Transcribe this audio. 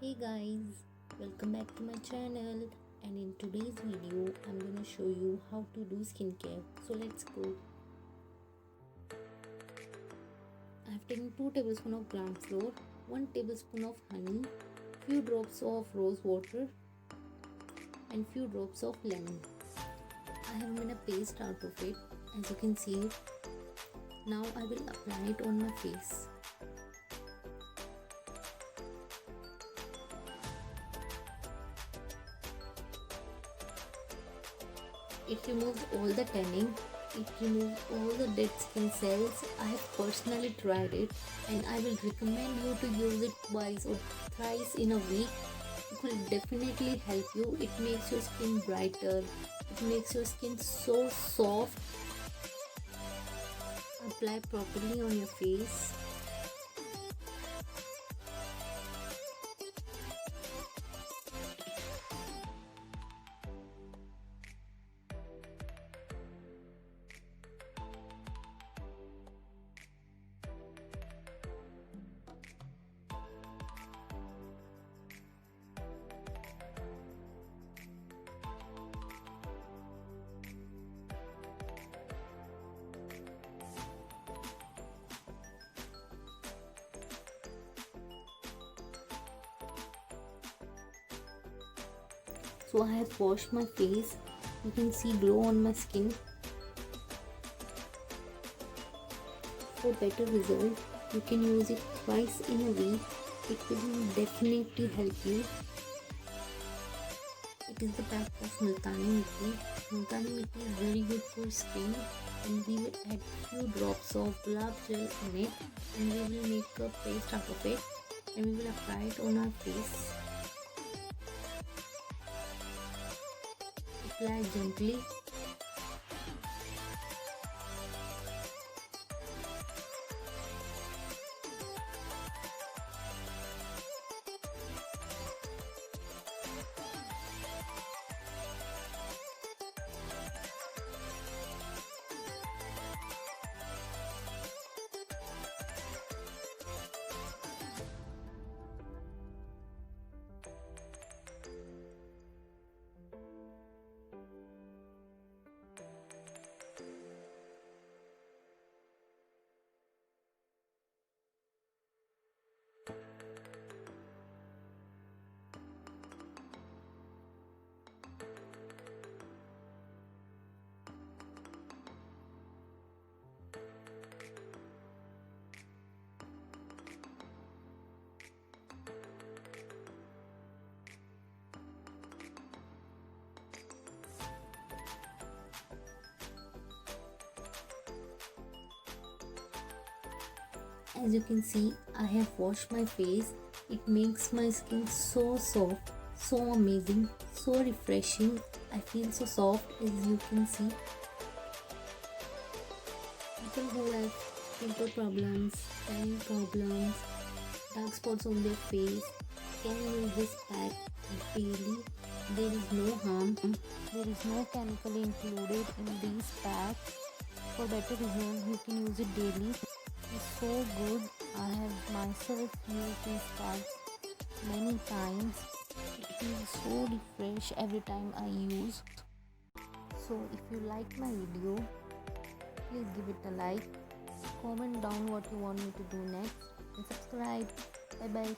Hey guys, welcome back to my channel, and in today's video I'm gonna show you how to do skincare. So let's go. I've taken 2 tablespoons of gram flour, 1 tablespoon of honey, few drops of rose water and few drops of lemon. I have made a paste out of it, as you can see. Now I will apply it on my face. It removes all the tanning, it removes all the dead skin cells. I have personally tried it and I will recommend you to use it twice or thrice in a week. It will definitely help you. It makes your skin brighter, it makes your skin so soft. Apply properly on your face. So I have washed my face. You can see glow on my skin. For better result, you can use it twice in a week. It will definitely help you. It is the pack of Multani Mitti. Multani Mitti is very good for skin, and we will add few drops of gulab gel in it, and we will make a paste out of it, and we will apply it on our face. Apply gently. As you can see, I have washed my face. It makes my skin so soft, so amazing, so refreshing. I feel so soft, as you can see. People who have pimple problems, tanning problems, dark spots on their face can use this pack daily. There is no harm. There is no chemical included in these packs. For better result, you can use it daily. It's so good. I have myself used these packs many times. It feels so refresh every time I use. So if you like my video, please give it a like, comment down what you want me to do next, and subscribe. Bye bye.